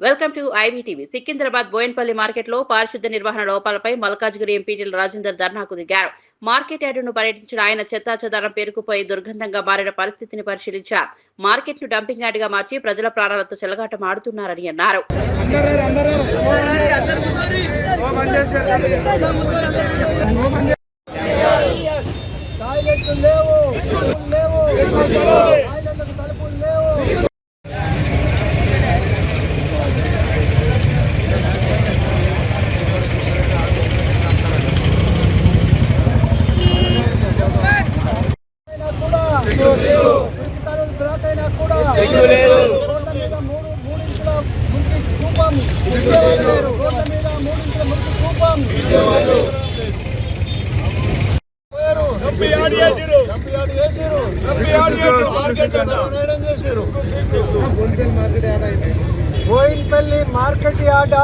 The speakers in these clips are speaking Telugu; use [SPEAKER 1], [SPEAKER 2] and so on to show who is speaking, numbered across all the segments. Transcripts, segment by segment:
[SPEAKER 1] Welcome to IVTV. Secunderabad Bowenpally మార్కెట్లో పారిశుద్ధ్య నిర్వహణ లోపాలపై మల్కాజ్గిరి ఎంపీటీల రాజేందర్ ధర్నాకు దిగారు. మార్కెట్ యార్డును పర్యటించిన ఆయన చెత్తాచెదారం పేరుకుపోయి దుర్గంధంగా మారిన పరిస్థితిని పరిశీలించారు. మార్కెట్ను డంపింగ్ యార్డుగా మార్చి ప్రజల ప్రాణాలతో చెలగాటం ఆడుతున్నారని అన్నారు.
[SPEAKER 2] బోయిన్పల్లి మార్కెట్ యార్డ్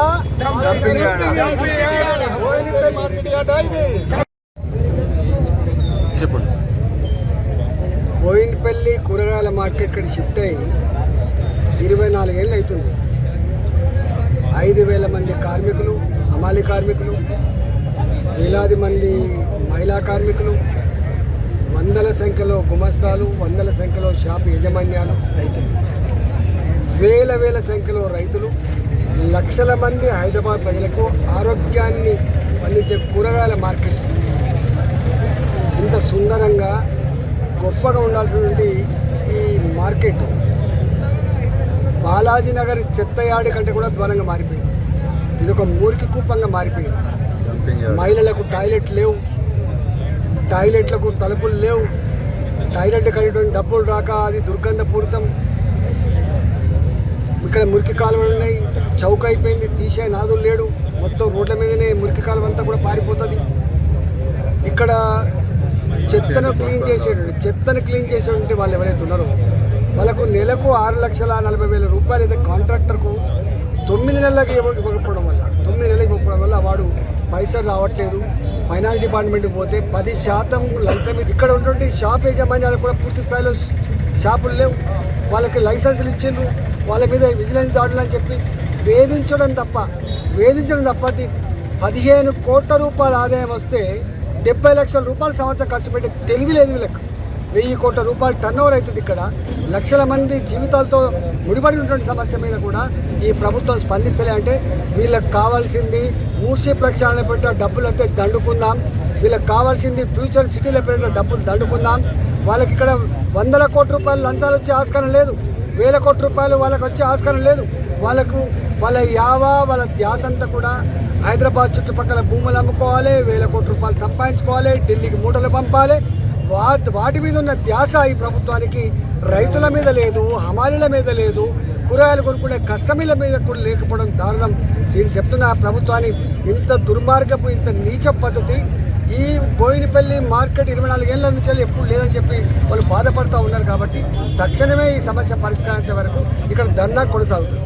[SPEAKER 2] బోయిన్పల్లి కూరగాయల మార్కెట్ ఇక్కడ షిఫ్ట్ అయ్యి 24 ఏళ్ళు అవుతుంది. 5,000 మంది కార్మికులు, హమాలి కార్మికులు, వేలాది మంది మహిళా కార్మికులు, వందల సంఖ్యలో గుమస్తాలు, వందల సంఖ్యలో షాపు యజమాన్యాలు, రైతులు, వేల సంఖ్యలో రైతులు, లక్షల మంది హైదరాబాద్ ప్రజలకు ఆరోగ్యాన్ని పండించే కూరగాయల మార్కెట్ ఇంత సుందరంగా గొప్పగా ఉండాల్సినటువంటి ఈ మార్కెట్ బాలాజీ నగర్ చెత్తయాడి కంటే కూడా దూరంగా మారిపోయింది. ఇది ఒక మురికి కూపంగా మారిపోయింది. మహిళలకు టాయిలెట్ లేవు, టాయిలెట్లకు తలుపులు లేవు, టాయిలెట్ కడిగిన డబ్బులు రాక అది దుర్గంధపూరితం. ఇక్కడ మురికి కాలువలు ఉన్నాయి, చౌక అయిపోయింది, తీసే నాదులు లేడు, మొత్తం రోడ్ల మీదనే మురికి కాలువ అంతా కూడా పారిపోతుంది. ఇక్కడ చెత్తను క్లీన్ చేసేటువంటి వాళ్ళు ఎవరైతే ఉన్నారో వాళ్ళకు నెలకు 6,40,000 రూపాయలు అయితే కాంట్రాక్టర్కు 9 నెలలకి ఇవ్వకపోవడం వల్ల వాడు పైసలు రావట్లేదు. ఫైనాన్స్ డిపార్ట్మెంట్కి పోతే 10% లంచం. ఇక్కడ ఉన్నటువంటి షాప్ యజమాన్యాలు కూడా పూర్తి స్థాయిలో షాపులు లేవు, వాళ్ళకి లైసెన్సులు ఇచ్చిండ్రు, వాళ్ళ మీద విజిలెన్స్ దాడులు అని చెప్పి వేధించడం తప్ప 15 కోట్ల రూపాయల ఆదాయం వస్తే 70 లక్షల రూపాయలు సంవత్సరం ఖర్చు పెట్టి తెలివి లేదు వీళ్ళకు. 1000 కోట్ల రూపాయలు టర్నోవర్ అవుతుంది. ఇక్కడ లక్షల మంది జీవితాలతో ముడిపడినటువంటి సమస్య మీద కూడా ఈ ప్రభుత్వం స్పందించలే. అంటే వీళ్ళకి కావాల్సింది మూసి ప్రక్షాళన పెట్టిన డబ్బులు అయితే దండుకుందాం, వీళ్ళకి కావాల్సింది ఫ్యూచర్ సిటీలో పెట్టిన డబ్బులు దండుకుందాం. వాళ్ళకి ఇక్కడ 100 కోట్ల రూపాయలు లంచాలు వచ్చే ఆస్కారం లేదు, 1000 కోట్ల రూపాయలు వాళ్ళకి వచ్చే ఆస్కారం లేదు. వాళ్ళ ధ్యాస అంతా కూడా హైదరాబాద్ చుట్టుపక్కల భూములు అమ్ముకోవాలి, 1000 కోట్ల రూపాయలు సంపాదించుకోవాలి, ఢిల్లీకి మూటలు పంపాలి. వాటి మీద ఉన్న ధ్యాస ఈ ప్రభుత్వానికి రైతుల మీద లేదు, హమాలీల మీద లేదు, కూరగాయలు కొనుక్కునే కస్టమర్ల మీద కూడా లేకపోవడం దారుణం. నేను చెప్తున్న ప్రభుత్వాన్ని ఇంత దుర్మార్గపు, ఇంత నీచ పద్ధతి ఈ బోయినపల్లి మార్కెట్ 24 ఏళ్ల నుంచి ఎప్పుడు లేదని చెప్పి వాళ్ళు బాధపడుతూ ఉన్నారు. కాబట్టి తక్షణమే ఈ సమస్య పరిష్కారం వరకు ఇక్కడ ధర్నా కొనసాగుతుంది.